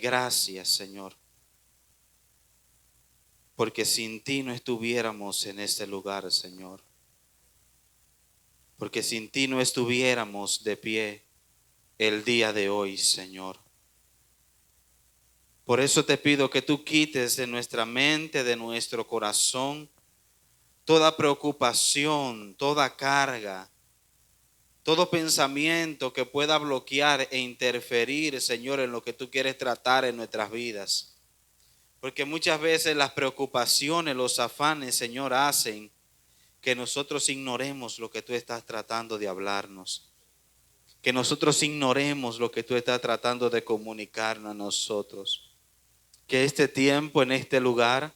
Gracias, Señor, porque sin ti no estuviéramos en este lugar, Señor. Porque sin ti no estuviéramos de pie el día de hoy, Señor. Por eso te pido que tú quites de nuestra mente, de nuestro corazón, toda preocupación, toda carga, todo pensamiento que pueda bloquear e interferir, Señor, en lo que tú quieres tratar en nuestras vidas. Porque muchas veces las preocupaciones, los afanes, Señor, hacen que nosotros ignoremos lo que tú estás tratando de hablarnos. Que nosotros ignoremos lo que tú estás tratando de comunicarnos a nosotros. Que este tiempo en este lugar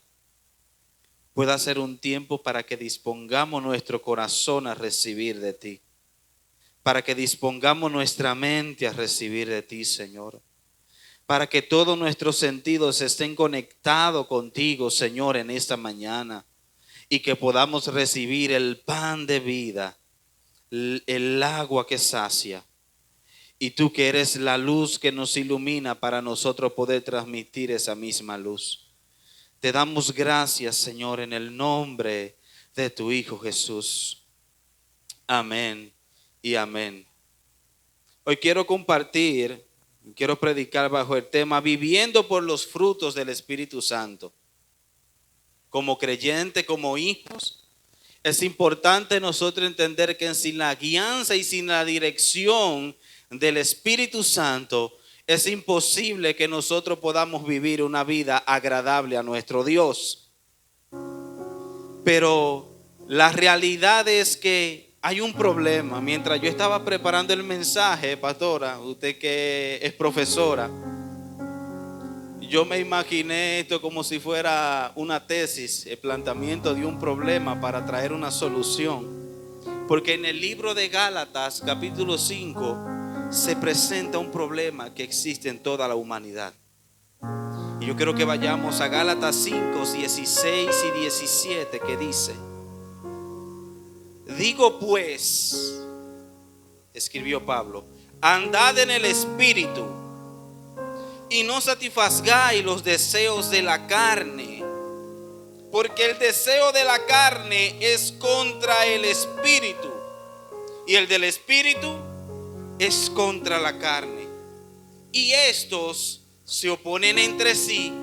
pueda ser un tiempo para que dispongamos nuestro corazón a recibir de ti. Para que dispongamos nuestra mente a recibir de ti, Señor. Para que todos nuestros sentidos estén conectados contigo, Señor, en esta mañana. Y que podamos recibir el pan de vida, el agua que sacia. Y tú que eres la luz que nos ilumina para nosotros poder transmitir esa misma luz. Te damos gracias, Señor, en el nombre de tu Hijo Jesús. Amén y amén. Hoy quiero compartir, quiero predicar bajo el tema viviendo por los frutos del Espíritu Santo. Como creyente, como hijos, es importante nosotros entender que sin la guianza y sin la dirección del Espíritu Santo es imposible que nosotros podamos vivir una vida agradable a nuestro Dios. Pero la realidad es que hay un problema. Mientras yo estaba preparando el mensaje, pastora, usted que es profesora, yo me imaginé esto como si fuera una tesis, el planteamiento de un problema para traer una solución. Porque en el libro de Gálatas, capítulo 5, se presenta un problema que existe en toda la humanidad. Y yo quiero que vayamos a Gálatas 5, 16 y 17, que dice: digo pues, escribió Pablo, andad en el Espíritu y no satisfagáis los deseos de la carne, porque el deseo de la carne es contra el Espíritu y el del Espíritu es contra la carne. Y estos se oponen entre sí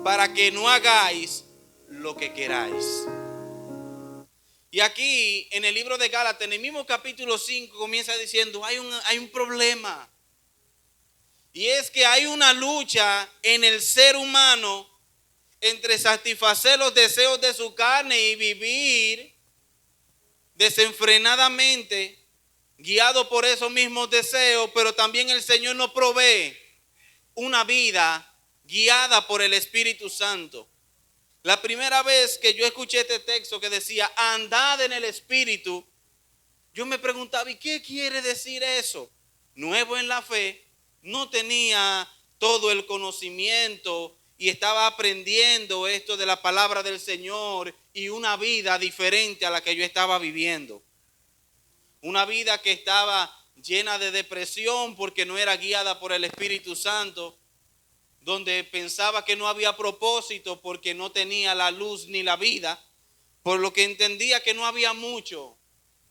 para que no hagáis lo que queráis. Y aquí en el libro de Gálatas, en el mismo capítulo 5, comienza diciendo, hay un problema. Y es que hay una lucha en el ser humano entre satisfacer los deseos de su carne y vivir desenfrenadamente, guiado por esos mismos deseos, pero también el Señor nos provee una vida guiada por el Espíritu Santo. La primera vez que yo escuché este texto que decía, andad en el Espíritu, yo me preguntaba, ¿y qué quiere decir eso? Nuevo en la fe, no tenía todo el conocimiento y estaba aprendiendo esto de la palabra del Señor y una vida diferente a la que yo estaba viviendo. Una vida que estaba llena de depresión porque no era guiada por el Espíritu Santo, donde pensaba que no había propósito porque no tenía la luz ni la vida, por lo que entendía que no había mucho.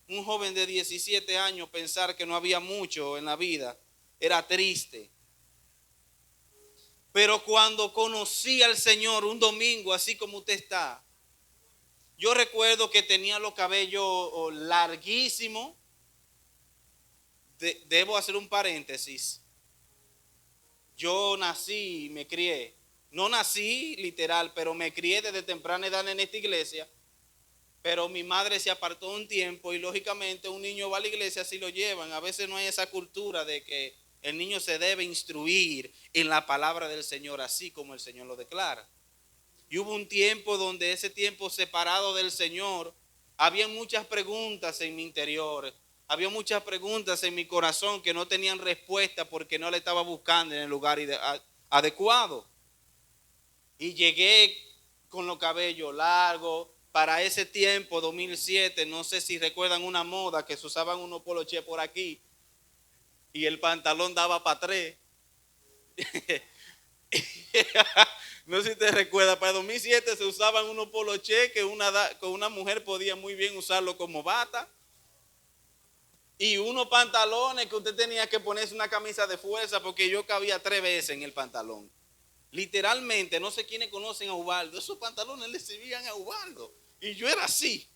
Un joven de 17 años pensar que no había mucho en la vida era triste. Pero cuando conocí al Señor un domingo, así como usted está, yo recuerdo que tenía los cabellos larguísimos. Debo hacer un paréntesis. Yo nací y me crié. No nací literal, pero me crié desde temprana edad en esta iglesia. Pero mi madre se apartó un tiempo y lógicamente un niño va a la iglesia si lo llevan. A veces no hay esa cultura de que el niño se debe instruir en la palabra del Señor así como el Señor lo declara. Y hubo un tiempo donde ese tiempo separado del Señor, había muchas preguntas en mi interior. Había muchas preguntas en mi corazón que no tenían respuesta porque no le estaba buscando en el lugar adecuado. Y llegué con los cabellos largos. Para ese tiempo, 2007, no sé si recuerdan una moda que se usaban unos poloché por aquí y el pantalón daba para tres. No sé si te recuerdas, para el 2007 se usaban unos poloché que una mujer podía muy bien usarlo como bata. Y unos pantalones que usted tenía que ponerse una camisa de fuerza porque yo cabía 3 veces en el pantalón. Literalmente, no sé quiénes conocen a Ubaldo, esos pantalones le servían a Ubaldo. Y yo era así.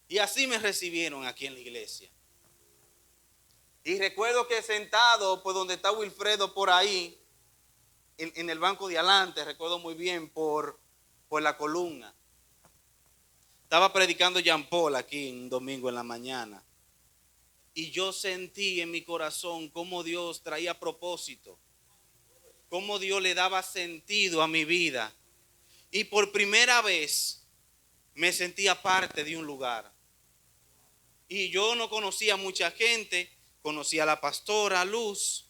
Y así me recibieron aquí en la iglesia. Y recuerdo que sentado por donde está Wilfredo por ahí, en el banco de adelante, recuerdo muy bien por la columna. Estaba predicando Jean Paul aquí un domingo en la mañana. Y yo sentí en mi corazón cómo Dios traía propósito, cómo Dios le daba sentido a mi vida. Y por primera vez me sentía parte de un lugar. Y yo no conocía a mucha gente, conocí a la pastora Luz,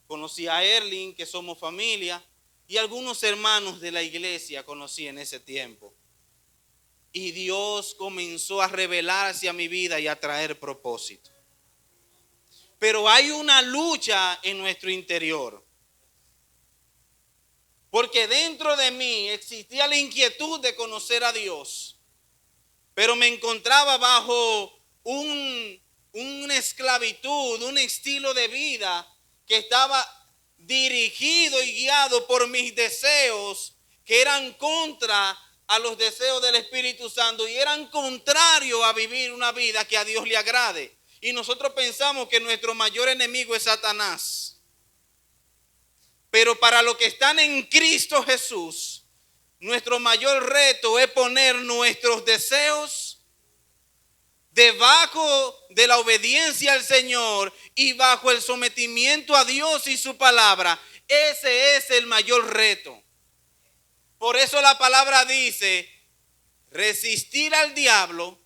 conocí a Erling, que somos familia, y algunos hermanos de la iglesia conocí en ese tiempo. Y Dios comenzó a revelarse a mi vida y a traer propósito. Pero hay una lucha en nuestro interior. Porque dentro de mí existía la inquietud de conocer a Dios. Pero me encontraba bajo una esclavitud, un estilo de vida que estaba dirigido y guiado por mis deseos que eran contra a los deseos del Espíritu Santo y eran contrarios a vivir una vida que a Dios le agrade. Y nosotros pensamos que nuestro mayor enemigo es Satanás. Pero para los que están en Cristo Jesús, nuestro mayor reto es poner nuestros deseos debajo de la obediencia al Señor y bajo el sometimiento a Dios y su palabra. Ese es el mayor reto. Por eso la palabra dice, resistir al diablo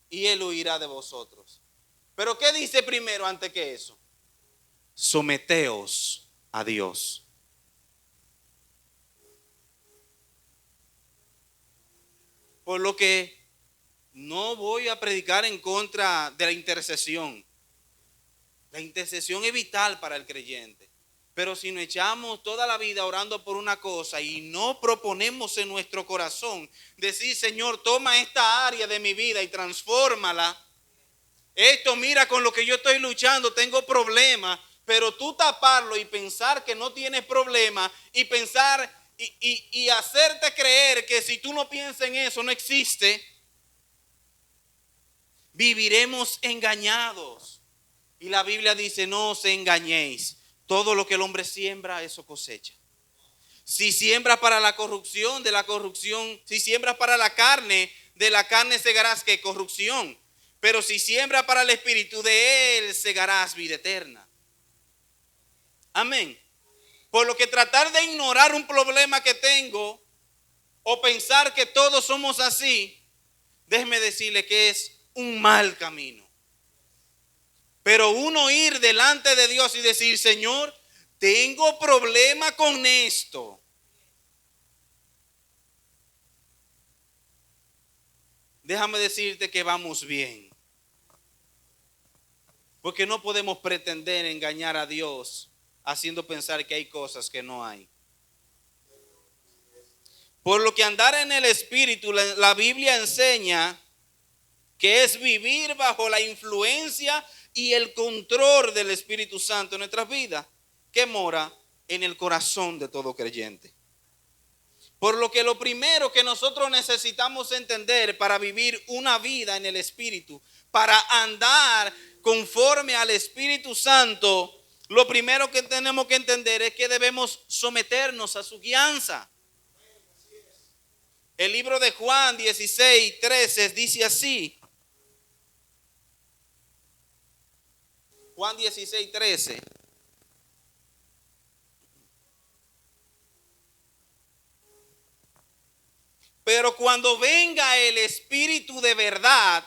y él huirá de vosotros. Pero ¿qué dice primero antes que eso? Someteos a Dios. Por lo que no voy a predicar en contra de la intercesión. La intercesión es vital para el creyente. Pero si nos echamos toda la vida orando por una cosa y no proponemos en nuestro corazón decir, Señor, toma esta área de mi vida y transfórmala. Esto, mira, con lo que yo estoy luchando, tengo problemas. Pero tú taparlo y pensar que no tienes problema y pensar y hacerte creer que si tú no piensas en eso no existe, viviremos engañados. Y la Biblia dice, no os engañéis. Todo lo que el hombre siembra, eso cosecha. Si siembras para la corrupción, de la corrupción. Si siembras para la carne, de la carne segarás que corrupción. Pero si siembras para el Espíritu, de él segarás vida eterna. Amén. Por lo que tratar de ignorar un problema que tengo o pensar que todos somos así, déjeme decirle que es un mal camino. Pero uno ir delante de Dios y decir, Señor, tengo problema con esto. Déjame decirte que vamos bien. Porque no podemos pretender engañar a Dios haciendo pensar que hay cosas que no hay. Por lo que andar en el Espíritu, la Biblia enseña que es vivir bajo la influencia y el control del Espíritu Santo en nuestras vidas, que mora en el corazón de todo creyente. Por lo que lo primero que nosotros necesitamos entender para vivir una vida en el Espíritu, para andar conforme al Espíritu Santo, lo primero que tenemos que entender es que debemos someternos a su guianza. El libro de Juan 16:13 dice así. Juan 16:13. Pero cuando venga el Espíritu de verdad,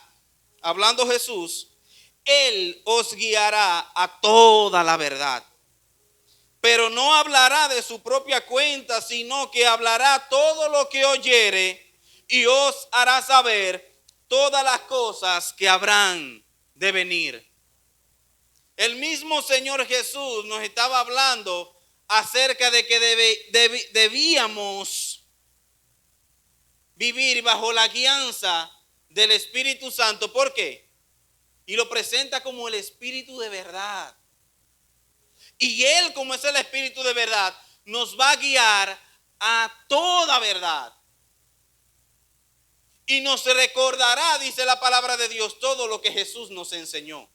hablando Jesús, Él os guiará a toda la verdad. Pero no hablará de su propia cuenta, sino que hablará todo lo que oyere y os hará saber todas las cosas que habrán de venir. El mismo Señor Jesús nos estaba hablando acerca de que debíamos vivir bajo la guianza del Espíritu Santo. ¿Por qué? Y lo presenta como el Espíritu de verdad. Y Él, como es el Espíritu de verdad, nos va a guiar a toda verdad. Y nos recordará, dice la palabra de Dios, todo lo que Jesús nos enseñó.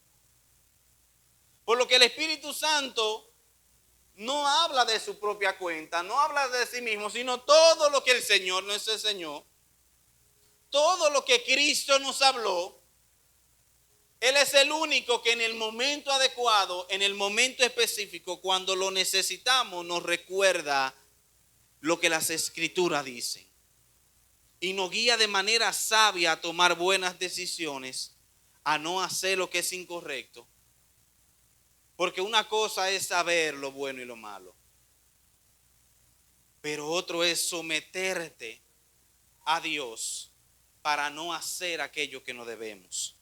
Por lo que el Espíritu Santo no habla de su propia cuenta, no habla de sí mismo, sino todo lo que el Señor nos enseñó, todo lo que Cristo nos habló. Él es el único que en el momento adecuado, en el momento específico, cuando lo necesitamos, nos recuerda lo que las Escrituras dicen. Y nos guía de manera sabia a tomar buenas decisiones, a no hacer lo que es incorrecto. Porque una cosa es saber lo bueno y lo malo, pero otro es someterte a Dios para no hacer aquello que no debemos.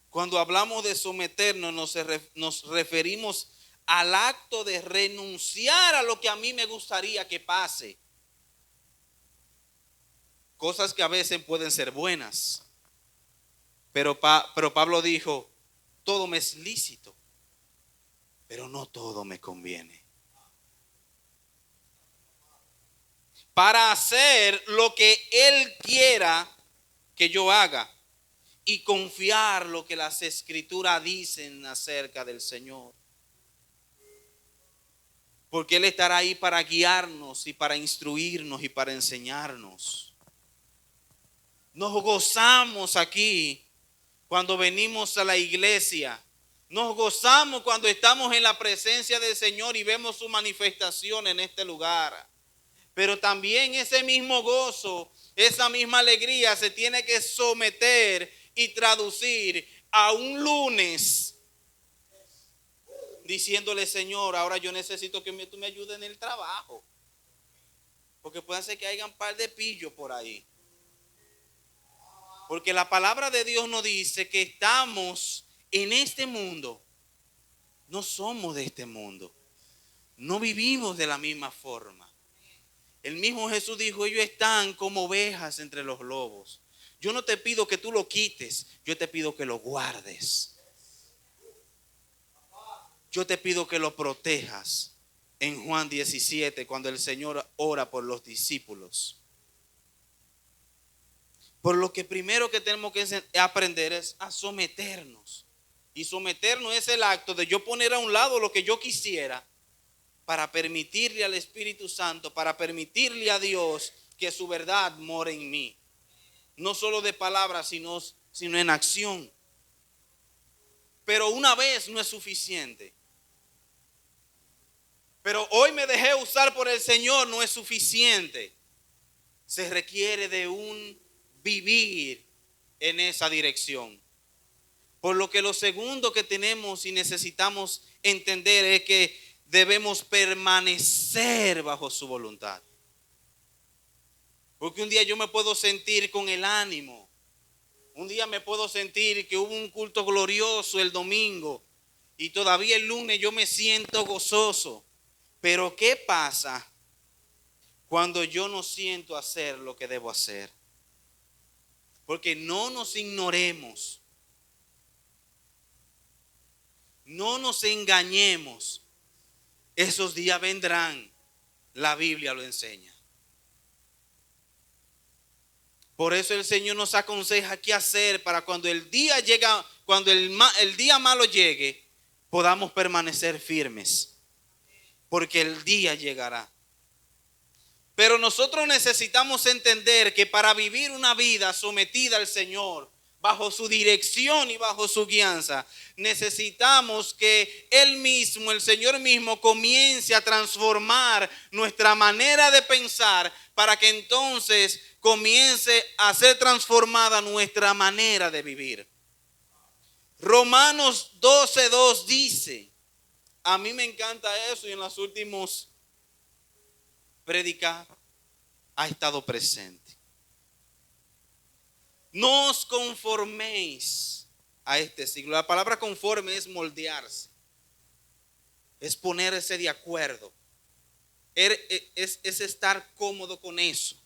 Cuando hablamos de someternos, nos referimos al acto de renunciar a lo que a mí me gustaría que pase. Cosas que a veces pueden ser buenas, pero Pablo dijo, todo me es lícito, pero no todo me conviene. Para hacer lo que Él quiera que yo haga y confiar lo que las Escrituras dicen acerca del Señor. Porque Él estará ahí para guiarnos y para instruirnos y para enseñarnos. Nos gozamos aquí cuando venimos a la iglesia. Nos gozamos cuando estamos en la presencia del Señor y vemos su manifestación en este lugar. Pero también ese mismo gozo, esa misma alegría se tiene que someter y traducir a un lunes diciéndole, Señor, ahora yo necesito que tú me ayudes en el trabajo. Porque puede ser que haya un par de pillos por ahí. Porque la palabra de Dios nos dice que estamos en este mundo. No somos de este mundo. No vivimos de la misma forma. El mismo Jesús dijo, ellos están como ovejas entre los lobos. Yo no te pido que tú lo quites, yo te pido que lo guardes. Yo te pido que lo protejas. En Juan 17, cuando el Señor ora por los discípulos. Por lo que primero que tenemos que aprender es a someternos. Y someternos es el acto de yo poner a un lado lo que yo quisiera para permitirle al Espíritu Santo, para permitirle a Dios que su verdad more en mí. No solo de palabras, sino en acción. Pero una vez no es suficiente. Pero hoy me dejé usar por el Señor, no es suficiente. Se requiere de un vivir en esa dirección. Por lo que lo segundo que tenemos y necesitamos entender es que debemos permanecer bajo su voluntad. Porque un día yo me puedo sentir con el ánimo. Un día me puedo sentir que hubo un culto glorioso el domingo y todavía el lunes yo me siento gozoso. Pero ¿qué pasa cuando yo no siento hacer lo que debo hacer? Porque no nos ignoremos. No nos engañemos. Esos días vendrán. La Biblia lo enseña. Por eso el Señor nos aconseja qué hacer para cuando el día llega, cuando el día malo llegue, podamos permanecer firmes. Porque el día llegará. Pero nosotros necesitamos entender que para vivir una vida sometida al Señor, bajo su dirección y bajo su guianza, necesitamos que Él mismo, el Señor mismo, comience a transformar nuestra manera de pensar para que entonces comience a ser transformada nuestra manera de vivir. Romanos 12:2 dice, a mí me encanta eso y en los últimos predicar ha estado presente. No os conforméis a este siglo. La palabra conforme es moldearse. es ponerse de acuerdo, es estar cómodo con eso.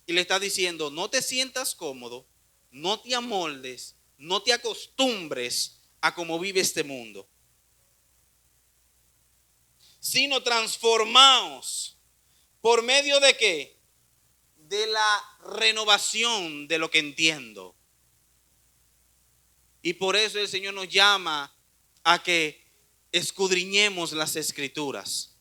Y le está diciendo, no te sientas cómodo, no te amoldes, no te acostumbres a cómo vive este mundo, sino transformaos. ¿Por medio de qué? De la renovación de lo que entiendo. Y por eso el Señor nos llama a que escudriñemos las Escrituras.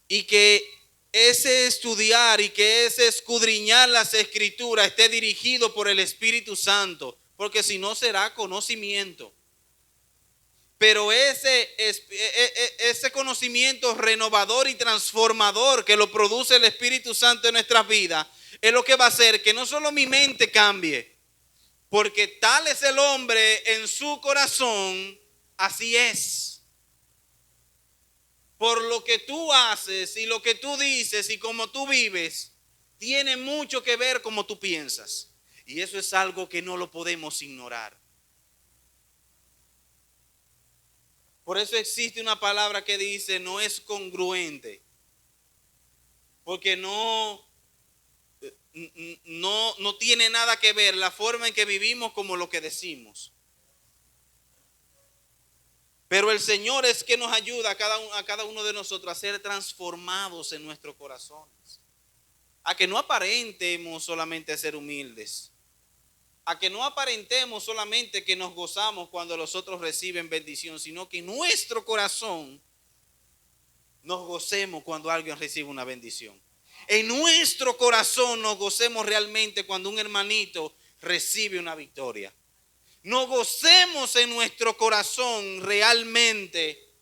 Y que ese estudiar y que ese escudriñar las Escrituras esté dirigido por el Espíritu Santo, porque si no será conocimiento. Pero ese conocimiento renovador y transformador que lo produce el Espíritu Santo en nuestras vidas es lo que va a hacer que no solo mi mente cambie, porque tal es el hombre en su corazón, así es. Por lo que tú haces y lo que tú dices y cómo tú vives, tiene mucho que ver cómo tú piensas. Y eso es algo que no lo podemos ignorar. Por eso existe una palabra que dice no es congruente. Porque no tiene nada que ver la forma en que vivimos como lo que decimos. Pero el Señor es que nos ayuda a cada uno de nosotros a ser transformados en nuestros corazones. A que no aparentemos solamente ser humildes. A que no aparentemos solamente que nos gozamos cuando los otros reciben bendición, sino que en nuestro corazón nos gocemos cuando alguien recibe una bendición. En nuestro corazón nos gocemos realmente cuando un hermanito recibe una victoria. Nos gocemos en nuestro corazón realmente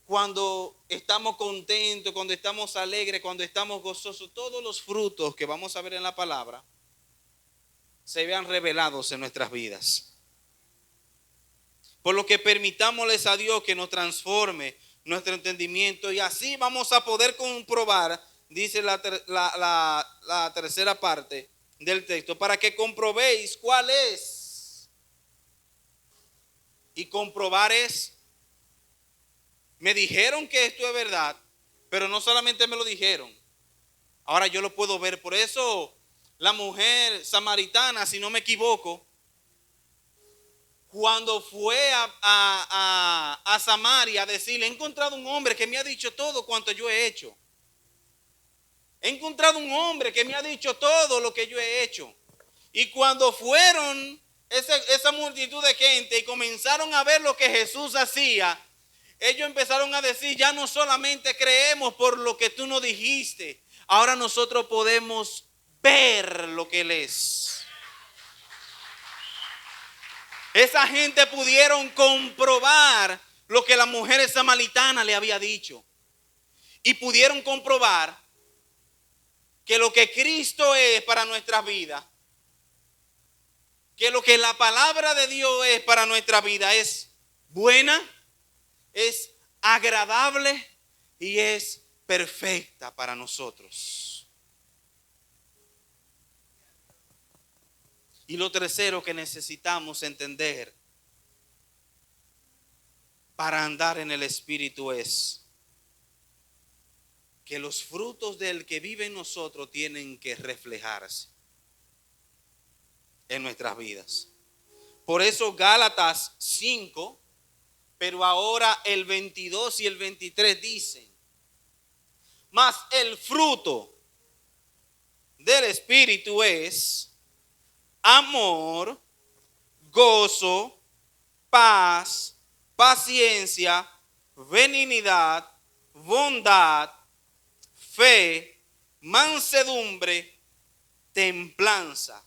cuando estamos contentos, cuando estamos alegres, cuando estamos gozosos. Todos los frutos que vamos a ver en la palabra se vean revelados en nuestras vidas. Por lo que permitámosles a Dios que nos transforme nuestro entendimiento y así vamos a poder comprobar, dice la tercera parte del texto, para que comprobéis cuál es. Y comprobar es, me dijeron que esto es verdad, pero no solamente me lo dijeron, ahora yo lo puedo ver. Por eso la mujer samaritana, si no me equivoco, cuando fue a Samaria a decirle, he encontrado un hombre que me ha dicho todo cuanto yo he hecho. He encontrado un hombre que me ha dicho todo lo que yo he hecho. Y cuando fueron esa multitud de gente y comenzaron a ver lo que Jesús hacía, ellos empezaron a decir, ya no solamente creemos por lo que tú nos dijiste, ahora nosotros podemos ver lo que Él es. Esa gente pudieron comprobar lo que la mujer samaritana le había dicho. Y pudieron comprobar que lo que Cristo es para nuestras vidas, que lo que la palabra de Dios es para nuestra vida es buena, es agradable y es perfecta para nosotros. Y lo tercero que necesitamos entender para andar en el Espíritu es que los frutos del que vive en nosotros tienen que reflejarse en nuestras vidas. Por eso Gálatas 5, pero ahora el 22 y el 23 dicen, mas el fruto del Espíritu es amor, gozo, paz, paciencia, benignidad, bondad, fe, mansedumbre, templanza.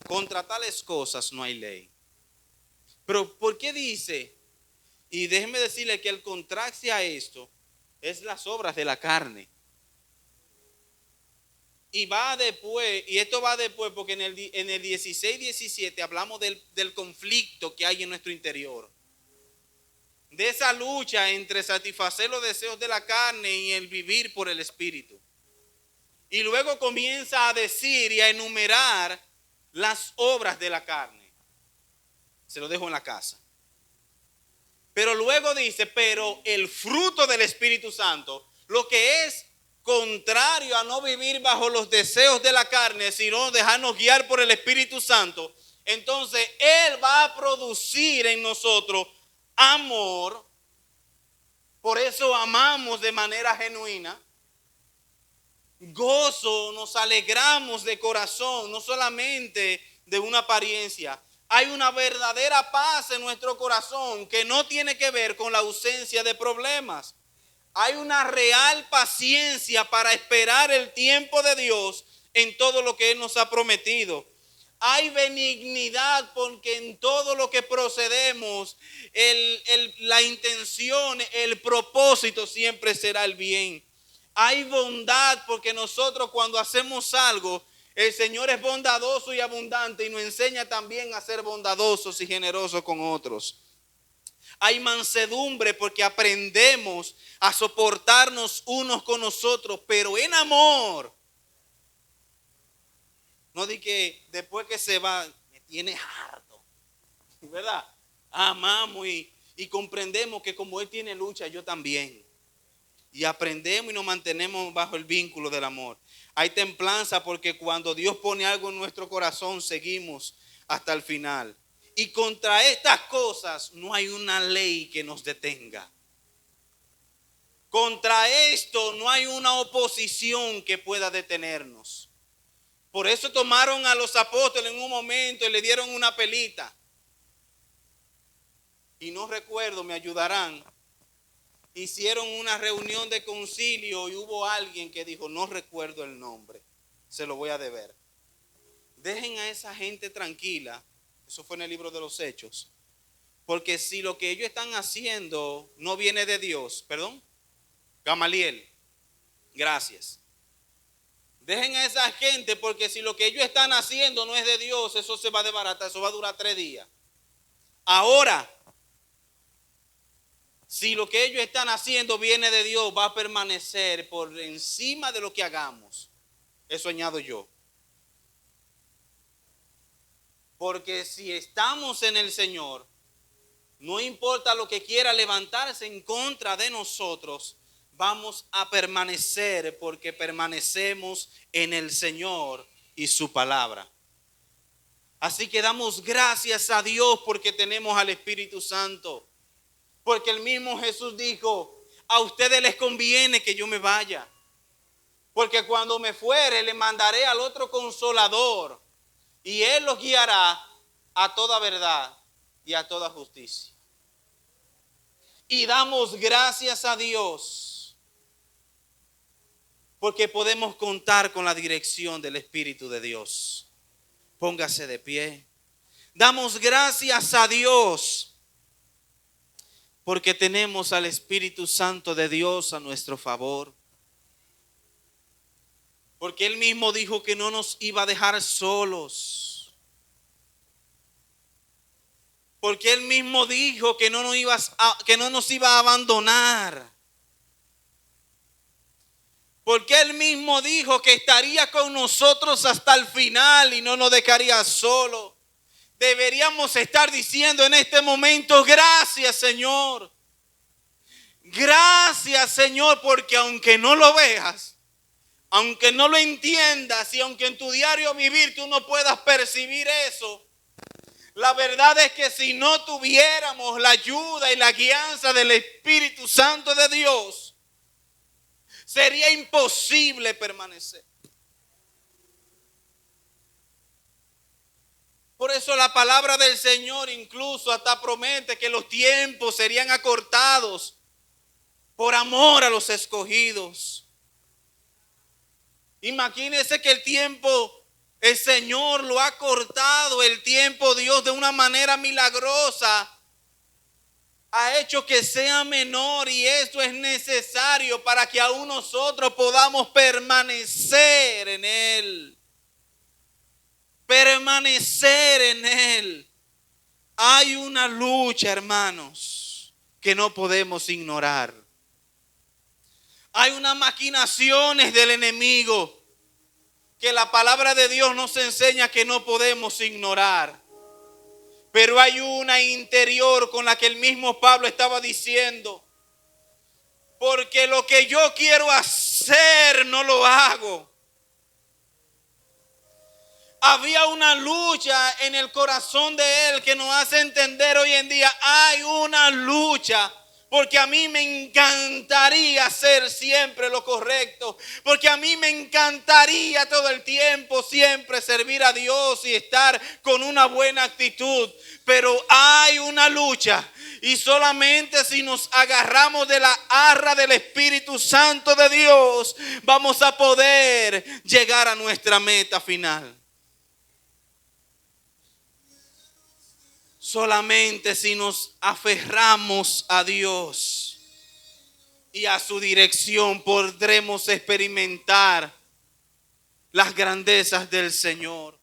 Contra tales cosas no hay ley. Pero ¿por qué dice? Y déjenme decirle que el contraste a esto es las obras de la carne. Y va después, y esto va después porque en el 16-17 hablamos del conflicto que hay en nuestro interior. De esa lucha entre satisfacer los deseos de la carne y el vivir por el Espíritu. Y luego comienza a decir y a enumerar las obras de la carne. Se lo dejo en la casa. Pero luego dice, pero el fruto del Espíritu Santo, lo que es contrario a no vivir bajo los deseos de la carne, sino dejarnos guiar por el Espíritu Santo, entonces Él va a producir en nosotros amor. Por eso amamos de manera genuina. Gozo, nos alegramos de corazón, no solamente de una apariencia. Hay una verdadera paz en nuestro corazón que no tiene que ver con la ausencia de problemas. Hay una real paciencia para esperar el tiempo de Dios en todo lo que Él nos ha prometido. Hay benignidad porque en todo lo que procedemos, la intención, el propósito siempre será el bien. Hay bondad porque nosotros cuando hacemos algo, el Señor es bondadoso y abundante y nos enseña también a ser bondadosos y generosos con otros. Hay mansedumbre porque aprendemos a soportarnos unos con nosotros, pero en amor. No di que después que se va, me tiene harto, ¿verdad? Amamos y comprendemos que como Él tiene lucha, yo también. Y aprendemos y nos mantenemos bajo el vínculo del amor. Hay templanza porque cuando Dios pone algo en nuestro corazón, seguimos hasta el final. Y contra estas cosas no hay una ley que nos detenga. Contra esto no hay una oposición que pueda detenernos. Por eso tomaron a los apóstoles en un momento y le dieron una pelita. Y no recuerdo, me ayudarán. Hicieron una reunión de concilio y hubo alguien que dijo, no recuerdo el nombre, se lo voy a deber. Dejen a esa gente tranquila, eso fue en el libro de los Hechos, porque si lo que ellos están haciendo no viene de Dios, perdón, Gamaliel, gracias. Dejen a esa gente porque si lo que ellos están haciendo no es de Dios, eso se va a desbaratar, eso va a durar 3 días. Ahora, si lo que ellos están haciendo viene de Dios, va a permanecer por encima de lo que hagamos. Eso añado yo. Porque si estamos en el Señor, no importa lo que quiera levantarse en contra de nosotros, vamos a permanecer porque permanecemos en el Señor y su palabra. Así que damos gracias a Dios porque tenemos al Espíritu Santo. Porque el mismo Jesús dijo, a ustedes les conviene que yo me vaya. Porque cuando me fuere, le mandaré al otro consolador. Y Él los guiará a toda verdad y a toda justicia. Y damos gracias a Dios. Porque podemos contar con la dirección del Espíritu de Dios. Póngase de pie. Damos gracias a Dios. Porque tenemos al Espíritu Santo de Dios a nuestro favor. Porque Él mismo dijo que no nos iba a dejar solos. Porque Él mismo dijo que no nos iba a abandonar. Porque Él mismo dijo que estaría con nosotros hasta el final y no nos dejaría solos. Deberíamos estar diciendo en este momento, gracias Señor. Gracias Señor, porque aunque no lo veas, aunque no lo entiendas y aunque en tu diario vivir tú no puedas percibir eso, la verdad es que si no tuviéramos la ayuda y la guianza del Espíritu Santo de Dios, sería imposible permanecer. Por eso la palabra del Señor incluso hasta promete que los tiempos serían acortados por amor a los escogidos. Imagínense que el tiempo, el Señor lo ha cortado, el tiempo Dios de una manera milagrosa ha hecho que sea menor y esto es necesario para que aún nosotros podamos permanecer en Él. Permanecer en Él. Hay una lucha, hermanos, que no podemos ignorar. Hay unas maquinaciones del enemigo que la palabra de Dios nos enseña que no podemos ignorar. Pero hay una interior con la que el mismo Pablo estaba diciendo: porque lo que yo quiero hacer no lo hago. Había una lucha en el corazón de él que nos hace entender hoy en día: hay una lucha. Porque a mí me encantaría hacer siempre lo correcto. Porque a mí me encantaría todo el tiempo siempre servir a Dios y estar con una buena actitud. Pero hay una lucha. Y solamente si nos agarramos de la arra del Espíritu Santo de Dios, vamos a poder llegar a nuestra meta final. Solamente si nos aferramos a Dios y a su dirección podremos experimentar las grandezas del Señor.